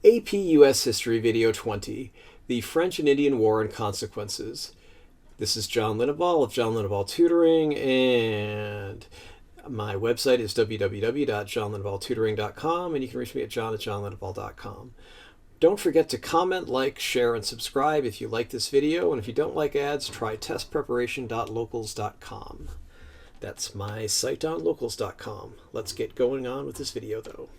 AP US History Video 20, The French and Indian War and Consequences. This is John Linneball of John Linneball Tutoring, and my website is www.johnlinneballtutoring.com, and you can reach me at john@johnlinneball.com. Don't forget to comment, like, share, and subscribe if you like this video, and if you don't like ads, try testpreparation.locals.com. That's my site on locals.com. Let's get going on with this video, though.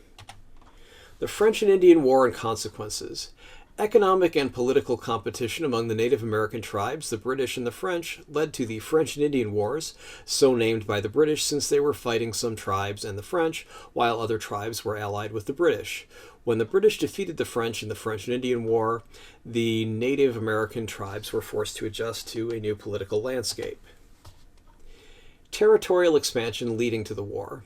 The French and Indian War and Consequences. Economic and political competition among the Native American tribes, the British and the French, led to the French and Indian Wars, so named by the British since they were fighting some tribes and the French, while other tribes were allied with the British. When the British defeated the French in the French and Indian War, the Native American tribes were forced to adjust to a new political landscape. Territorial expansion leading to the war.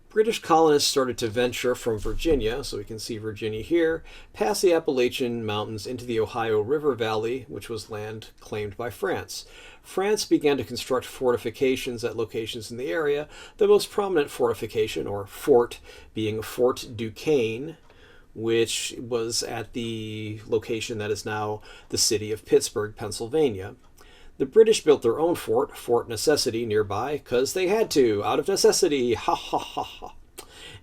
British colonists started to venture from Virginia, so we can see Virginia here, past the Appalachian Mountains into the Ohio River Valley, which was land claimed by France. France began to construct fortifications at locations in the area, the most prominent fortification, or fort, being Fort Duquesne, which was at the location that is now the city of Pittsburgh, Pennsylvania. The British built their own fort, Fort Necessity, nearby, because they had to, out of necessity, ha ha ha ha.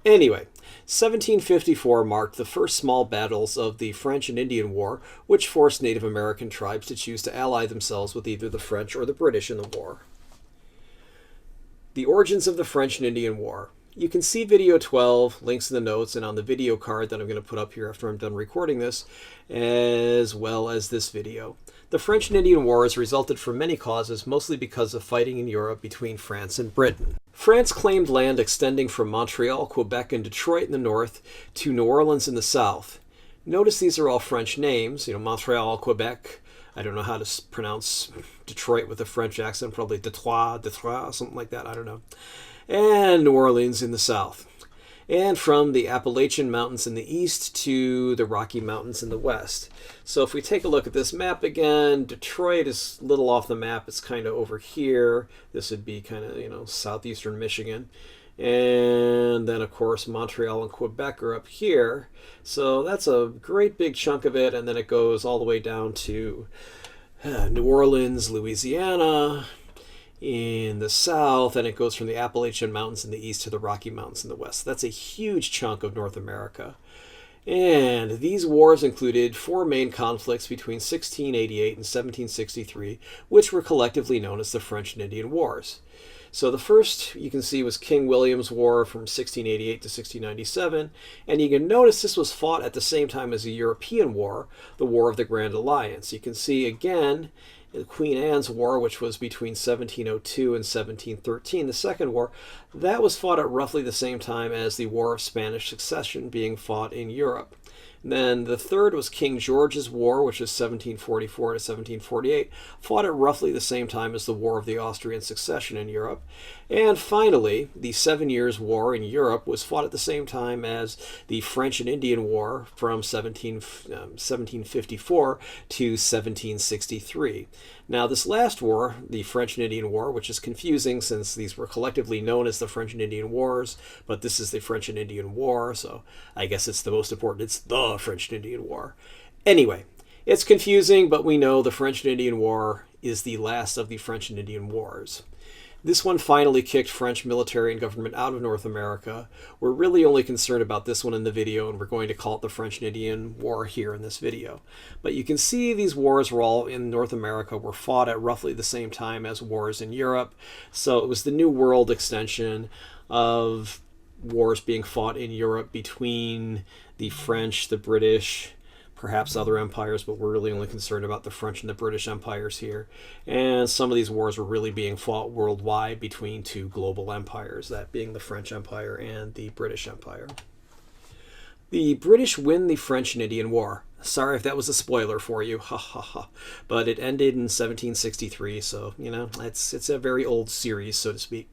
Anyway, 1754 marked the first small battles of the French and Indian War, which forced Native American tribes to choose to ally themselves with either the French or the British in the war. The origins of the French and Indian War. You can see video 12, links in the notes, and on the video card that I'm going to put up here after I'm done recording this, as well as this video. The French and Indian Wars resulted from many causes, mostly because of fighting in Europe between France and Britain. France claimed land extending from Montreal, Quebec, and Detroit in the north to New Orleans in the south. Notice these are all French names, Montreal, Quebec. I don't know how to pronounce Detroit with a French accent, probably Detroit, something like that, I don't know. And New Orleans in the south. And from the Appalachian Mountains in the east to the Rocky Mountains in the west. So if we take a look at this map again, Detroit is a little off the map. It's kind of over here. This would be kind of, southeastern Michigan. And then, of course, Montreal and Quebec are up here. So that's a great big chunk of it. And then it goes all the way down to New Orleans, Louisiana, in the south, and it goes from the Appalachian Mountains in the east to the Rocky Mountains in the west. That's a huge chunk of North America. And these wars included four main conflicts between 1688 and 1763, which were collectively known as the French and Indian Wars. So the first, you can see, was King William's War from 1688 to 1697, and you can notice this was fought at the same time as the European War, the War of the Grand Alliance. You can see again Queen Anne's War, which was between 1702 and 1713, the Second War, that was fought at roughly the same time as the War of Spanish Succession being fought in Europe. And then the third was King George's War, which was 1744 to 1748, fought at roughly the same time as the War of the Austrian Succession in Europe. And finally, the 7 Years' War in Europe was fought at the same time as the French and Indian War from 1754 to 1763. Now, this last war, the French and Indian War, which is confusing since these were collectively known as the French and Indian Wars, but this is the French and Indian War, so I guess it's the most important. It's the French and Indian War. Anyway, it's confusing, but we know the French and Indian War is the last of the French and Indian Wars. This one finally kicked French military and government out of North America. We're really only concerned about this one in the video, and we're going to call it the French and Indian War here in this video. But you can see these wars were all in North America, were fought at roughly the same time as wars in Europe. So it was the New World extension of wars being fought in Europe between the French, the British, perhaps other empires, but we're really only concerned about the French and the British empires here. And some of these wars were really being fought worldwide between two global empires, that being the French Empire and the British Empire. The British win the French and Indian War. Sorry if that was a spoiler for you, ha ha ha. But it ended in 1763, so, it's a very old series, so to speak.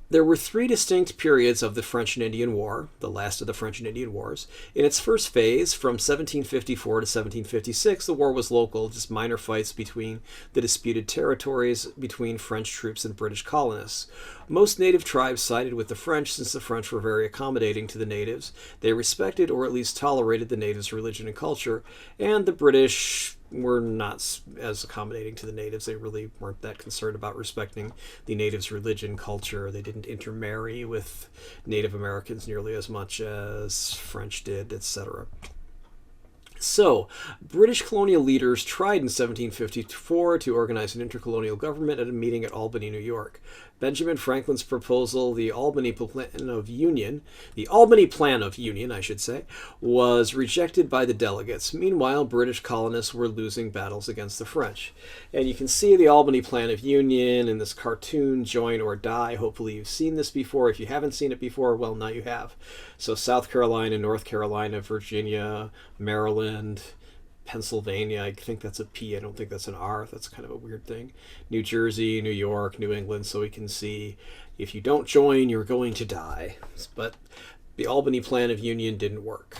There were three distinct periods of the French and Indian War, the last of the French and Indian Wars. In its first phase, from 1754 to 1756, the war was local, just minor fights between the disputed territories between French troops and British colonists. Most native tribes sided with the French since the French were very accommodating to the natives. They respected or at least tolerated the natives' religion and culture, and the British were not as accommodating to the natives. They really weren't that concerned about respecting the natives' religion, culture. They didn't intermarry with Native Americans nearly as much as French did, etc. So, British colonial leaders tried in 1754 to organize an intercolonial government at a meeting at Albany, New York. Benjamin Franklin's proposal, the Albany Plan of Union, I should say, was rejected by the delegates. Meanwhile, British colonists were losing battles against the French. And you can see the Albany Plan of Union in this cartoon, Join or Die. Hopefully you've seen this before. If you haven't seen it before, well, now you have. So South Carolina, North Carolina, Virginia, Maryland, Pennsylvania, I think that's a P, I don't think that's an R, that's kind of a weird thing. New Jersey, New York, New England, so we can see if you don't join, you're going to die. But the Albany Plan of Union didn't work.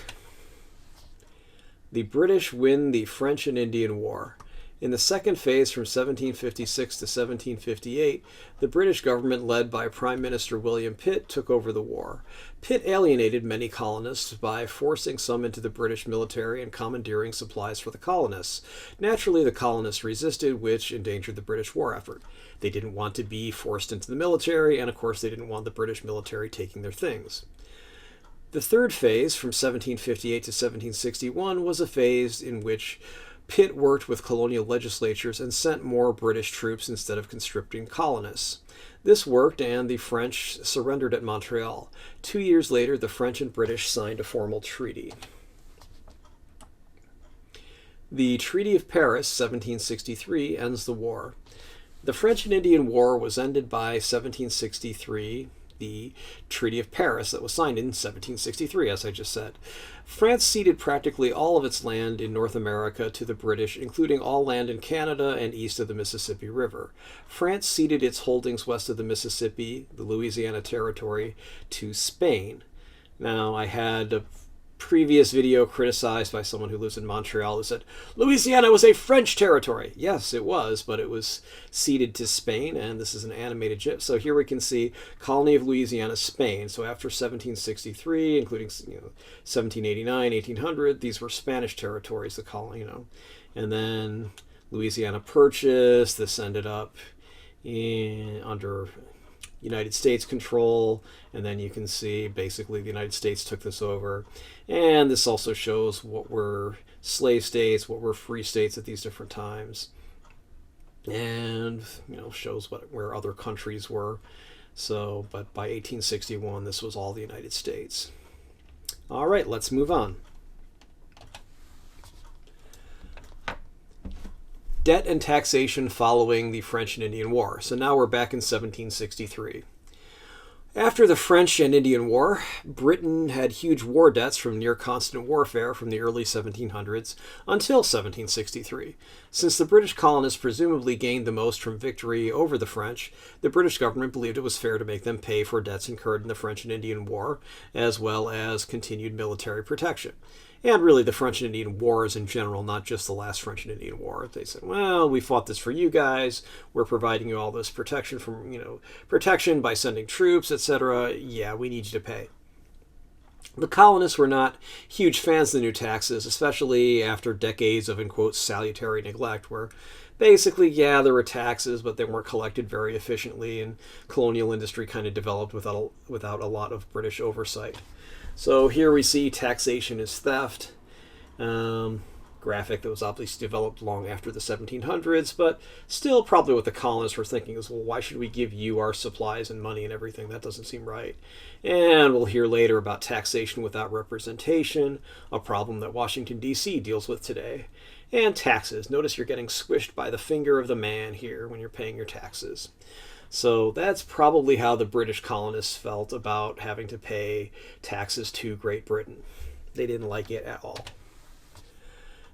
The British win the French and Indian War. In the second phase from 1756 to 1758, the British government, led by Prime Minister William Pitt, took over the war. Pitt alienated many colonists by forcing some into the British military and commandeering supplies for the colonists. Naturally, the colonists resisted, which endangered the British war effort. They didn't want to be forced into the military, and of course they didn't want the British military taking their things. The third phase, from 1758 to 1761, was a phase in which Pitt worked with colonial legislatures and sent more British troops instead of conscripting colonists. This worked, and the French surrendered at Montreal. 2 years later, the French and British signed a formal treaty. The Treaty of Paris, 1763, ends the war. The French and Indian War was ended by 1763, the Treaty of Paris that was signed in 1763, as I just said. France ceded practically all of its land in North America to the British, including all land in Canada and east of the Mississippi River. France ceded its holdings west of the Mississippi, the Louisiana Territory, to Spain. Now, I had a previous video criticized by someone who lives in Montreal who said, Louisiana was a French territory. Yes, it was, but it was ceded to Spain, and this is an animated GIF. So here we can see Colony of Louisiana, Spain. So after 1763, including 1789, 1800, these were Spanish territories, the colony, And then Louisiana Purchase, this ended up under United States control, and then you can see basically the United States took this over. And this also shows what were slave states, what were free states at these different times, and shows where other countries were. So, but by 1861, this was all the United States. All right, let's move on. Debt and taxation following the French and Indian War. So now we're back in 1763. After the French and Indian War, Britain had huge war debts from near constant warfare from the early 1700s until 1763. Since the British colonists presumably gained the most from victory over the French, the British government believed it was fair to make them pay for debts incurred in the French and Indian War, as well as continued military protection. And really the French and Indian Wars in general, not just the last French and Indian War. They said, well, we fought this for you guys. We're providing you all this protection protection by sending troops, etc. Yeah, we need you to pay. The colonists were not huge fans of the new taxes, especially after decades of, in quotes, salutary neglect, where basically, yeah, there were taxes, but they weren't collected very efficiently, and colonial industry kind of developed without a lot of British oversight. So here we see taxation is theft, graphic that was obviously developed long after the 1700s, but still probably what the colonists were thinking is, well, why should we give you our supplies and money and everything? That doesn't seem right. And we'll hear later about taxation without representation, a problem that Washington, D.C. deals with today. And taxes. Notice you're getting squished by the finger of the man here when you're paying your taxes. So that's probably how the British colonists felt about having to pay taxes to Great Britain. They didn't like it at all.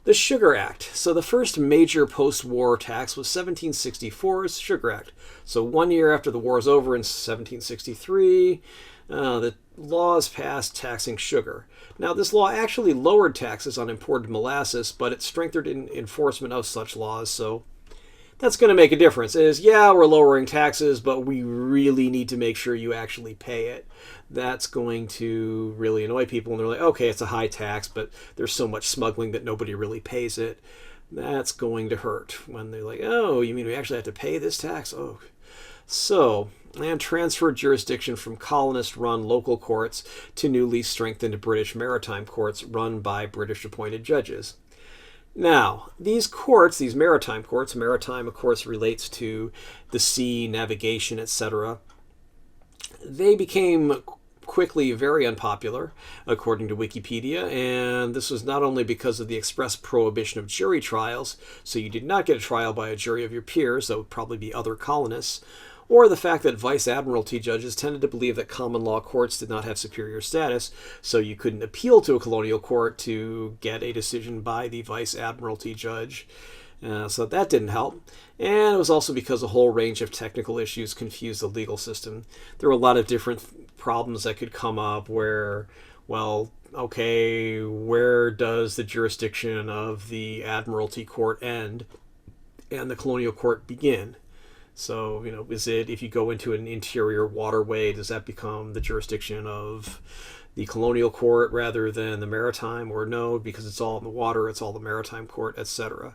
The Sugar Act. So the first major post-war tax was 1764's Sugar Act. So 1 year after the war is over in 1763, the laws passed taxing sugar. Now, this law actually lowered taxes on imported molasses, but it strengthened enforcement of such laws, so that's going to make a difference. Yeah, we're lowering taxes, but we really need to make sure you actually pay it. That's going to really annoy people, and they're like, okay, it's a high tax, but there's so much smuggling that nobody really pays it. That's going to hurt when they're like, oh, you mean we actually have to pay this tax? Oh. So, and transferred jurisdiction from colonist-run local courts to newly strengthened British maritime courts run by British-appointed judges. Now, these courts, these maritime courts, maritime, of course, relates to the sea, navigation, etc., they became quickly very unpopular, according to Wikipedia, and this was not only because of the express prohibition of jury trials, so you did not get a trial by a jury of your peers, that would probably be other colonists, or the fact that vice admiralty judges tended to believe that common law courts did not have superior status, so you couldn't appeal to a colonial court to get a decision by the vice admiralty judge. So that didn't help. And it was also because a whole range of technical issues confused the legal system. There were a lot of different problems that could come up where, well, okay, where does the jurisdiction of the admiralty court end and the colonial court begin? So, is it, if you go into an interior waterway, does that become the jurisdiction of the colonial court rather than the maritime? Or no, because it's all in the water, it's all the maritime court, etc.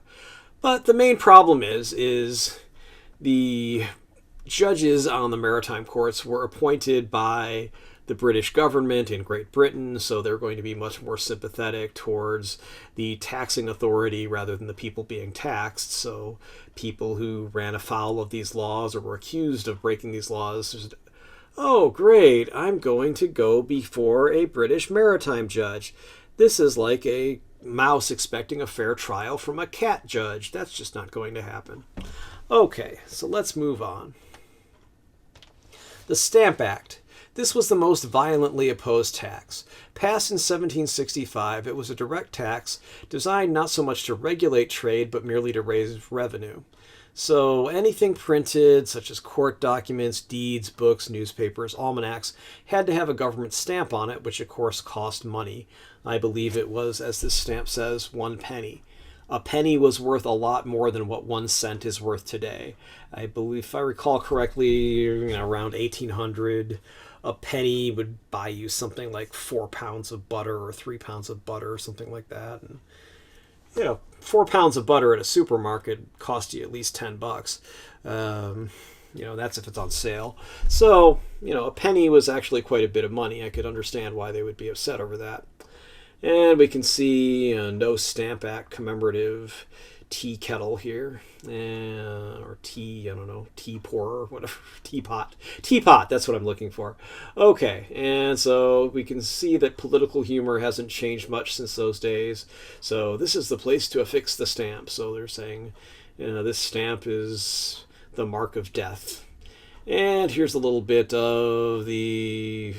But the main problem is the judges on the maritime courts were appointed by the British government in Great Britain, so they're going to be much more sympathetic towards the taxing authority rather than the people being taxed. So people who ran afoul of these laws or were accused of breaking these laws just, oh, great, I'm going to go before a British maritime judge. This is like a mouse expecting a fair trial from a cat judge. That's just not going to happen. Okay, so let's move on. The Stamp Act. This was the most violently opposed tax. Passed in 1765, it was a direct tax designed not so much to regulate trade, but merely to raise revenue. So anything printed, such as court documents, deeds, books, newspapers, almanacs, had to have a government stamp on it, which of course cost money. I believe it was, as this stamp says, 1 penny. A penny was worth a lot more than what 1 cent is worth today. I believe, if I recall correctly, around 1800, a penny would buy you something like 4 pounds of butter or 3 pounds of butter or something like that. And 4 pounds of butter at a supermarket cost you at least $10. That's if it's on sale. So, a penny was actually quite a bit of money. I could understand why they would be upset over that. And we can see a No Stamp Act commemorative tea kettle here, or tea, tea pourer, whatever, teapot, that's what I'm looking for. Okay, and so we can see that political humor hasn't changed much since those days, so this is the place to affix the stamp. So they're saying, this stamp is the mark of death. And here's a little bit of the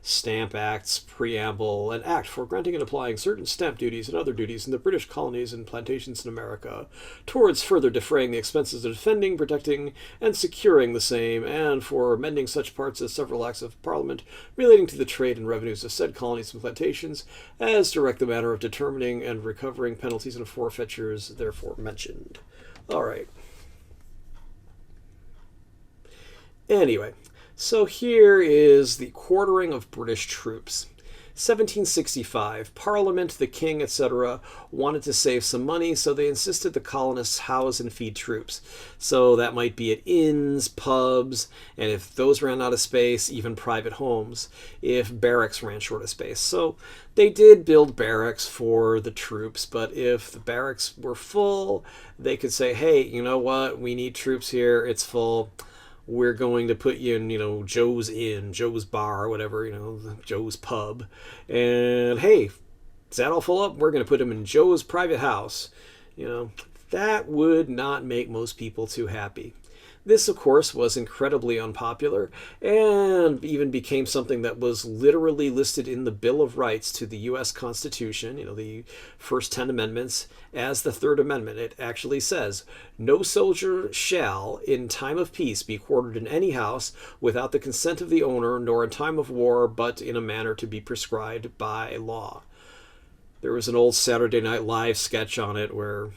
Stamp Act's preamble: an act for granting and applying certain stamp duties and other duties in the British colonies and plantations in America, towards further defraying the expenses of defending, protecting, and securing the same, and for amending such parts as several acts of Parliament relating to the trade and revenues of said colonies and plantations, as direct the manner of determining and recovering penalties and forfeitures therefore mentioned. All right. Anyway, so here is the quartering of British troops. 1765, Parliament, the King, etc. wanted to save some money, so they insisted the colonists house and feed troops. So that might be at inns, pubs, and if those ran out of space, even private homes, if barracks ran short of space. So they did build barracks for the troops, but if the barracks were full, they could say, hey, you know what, we need troops here, it's full. We're going to put you in, Joe's Inn, Joe's Bar, whatever, Joe's Pub. And, hey, is that all full up? We're going to put him in Joe's private house. That would not make most people too happy. This, of course, was incredibly unpopular and even became something that was literally listed in the Bill of Rights to the U.S. Constitution, the first 10 amendments, as the Third Amendment. It actually says, "No soldier shall, in time of peace, be quartered in any house without the consent of the owner, nor in time of war, but in a manner to be prescribed by law." There was an old Saturday Night Live sketch on it where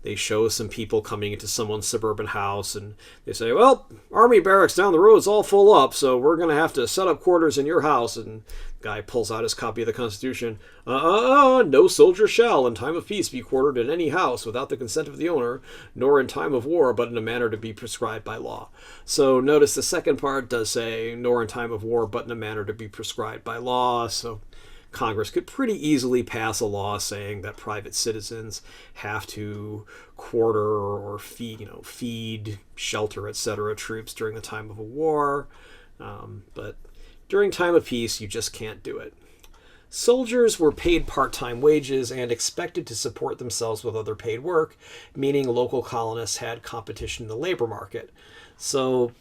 they show some people coming into someone's suburban house and they say, "Well, army barracks down the road is all full up, so we're going to have to set up quarters in your house." And the guy pulls out his copy of the Constitution. No soldier shall in time of peace be quartered in any house without the consent of the owner, nor in time of war, but in a manner to be prescribed by law. So notice the second part does say, nor in time of war, but in a manner to be prescribed by law. So Congress could pretty easily pass a law saying that private citizens have to quarter or feed, shelter, etc. troops during the time of a war. But during time of peace, you just can't do it. Soldiers were paid part-time wages and expected to support themselves with other paid work, meaning local colonists had competition in the labor market. So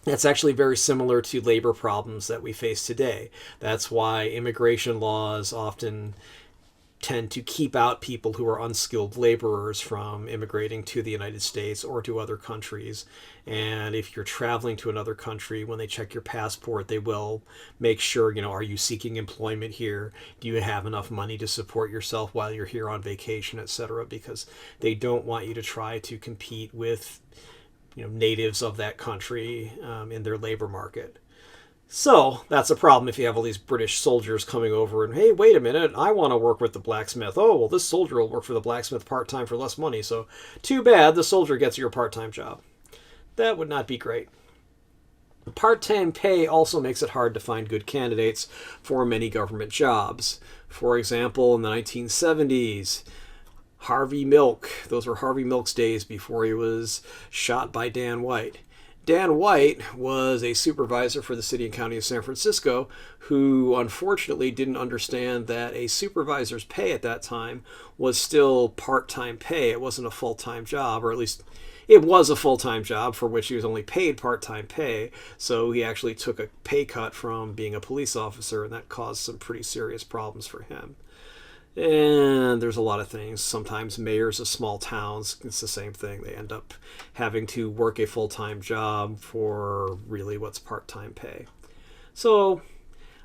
that's actually very similar to labor problems that we face today. That's why immigration laws often tend to keep out people who are unskilled laborers from immigrating to the United States or to other countries. And if you're traveling to another country, when they check your passport, they will make sure, are you seeking employment here? Do you have enough money to support yourself while you're here on vacation, etc.? Because they don't want you to try to compete with natives of that country in their labor market. So that's a problem if you have all these British soldiers coming over and, hey, wait a minute, I want to work with the blacksmith. Oh, well, this soldier will work for the blacksmith part-time for less money, so too bad, the soldier gets your part-time job. That would not be great. Part-time pay also makes it hard to find good candidates for many government jobs. For example, in the 1970s, Harvey Milk. Those were Harvey Milk's days before he was shot by Dan White. Dan White was a supervisor for the city and county of San Francisco who unfortunately didn't understand that a supervisor's pay at that time was still part-time pay. It wasn't a full-time job, or at least it was a full-time job for which he was only paid part-time pay. So he actually took a pay cut from being a police officer, and that caused some pretty serious problems for him. And there's a lot of things. Sometimes mayors of small towns, it's the same thing. They end up having to work a full-time job for really what's part-time pay. So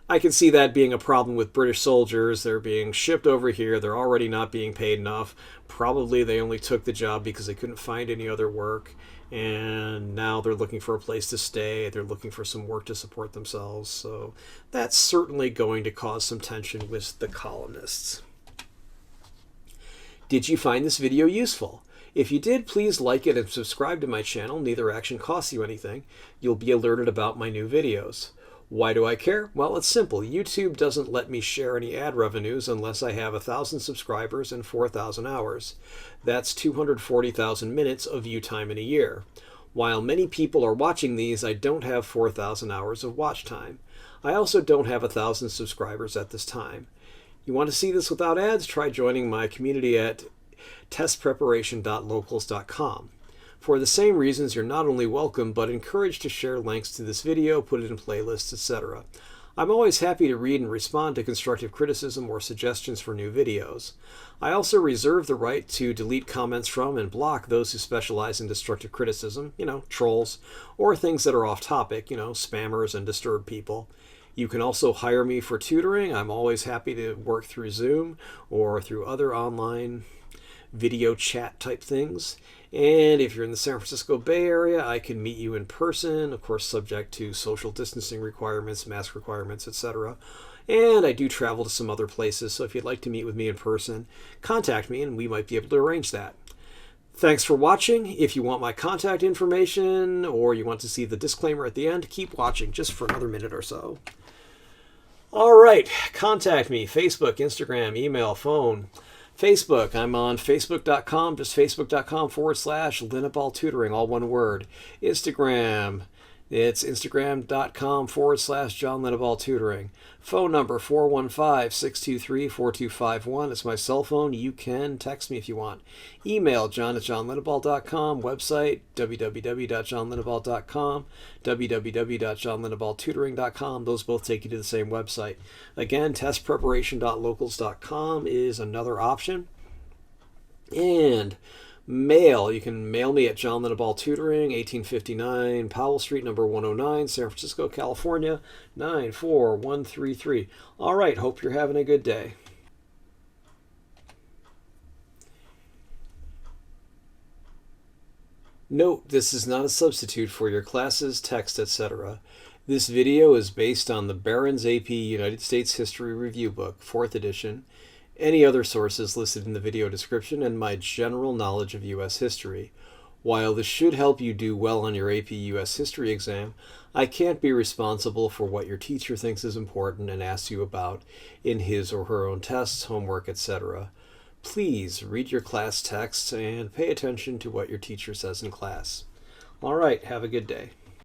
I can see that being a problem with British soldiers. They're being shipped over here. They're already not being paid enough. Probably they only took the job because they couldn't find any other work. And now they're looking for a place to stay. They're looking for some work to support themselves. So that's certainly going to cause some tension with the colonists. Did you find this video useful? If you did, please like it and subscribe to my channel. Neither action costs you anything. You'll be alerted about my new videos. Why do I care? Well, it's simple. YouTube doesn't let me share any ad revenues unless I have 1,000 subscribers and 4,000 hours. That's 240,000 minutes of view time in a year. While many people are watching these, I don't have 4,000 hours of watch time. I also don't have 1,000 subscribers at this time. You want to see this without ads? Try joining my community at testpreparation.locals.com. For the same reasons, you're not only welcome, but encouraged to share links to this video, put it in playlists, etc. I'm always happy to read and respond to constructive criticism or suggestions for new videos. I also reserve the right to delete comments from and block those who specialize in destructive criticism, trolls, or things that are off topic, spammers and disturbed people. You can also hire me for tutoring. I'm always happy to work through Zoom or through other online video chat type things. And if you're in the San Francisco Bay Area, I can meet you in person, of course subject to social distancing requirements, mask requirements, etc. And I do travel to some other places, so if you'd like to meet with me in person, contact me and we might be able to arrange that. Thanks for watching. If you want my contact information or you want to see the disclaimer at the end, keep watching just for another minute or so. All right, contact me, Facebook, Instagram, email, phone. Facebook, I'm on facebook.com, just facebook.com/Linaball Tutoring, all one word. Instagram, It's Instagram.com/John Linneball Tutoring. Phone number 415-623-4251. It's my cell phone. You can text me if you want. Email john@johnlinneball.com. Website www.johnlinneball.com. www.johnlinneballtutoring.com. Those both take you to the same website. Again, testpreparation.locals.com is another option. And mail. You can mail me at John Linneball Tutoring, 1859 Powell Street, number 109, San Francisco, California, 94133. All right, hope you're having a good day. Note, this is not a substitute for your classes, text, etc. This video is based on the Barron's AP United States History Review Book, 4th edition, any other sources listed in the video description, and my general knowledge of U.S. history. While this should help you do well on your AP U.S. history exam, I can't be responsible for what your teacher thinks is important and asks you about in his or her own tests, homework, etc. Please read your class texts and pay attention to what your teacher says in class. All right, have a good day.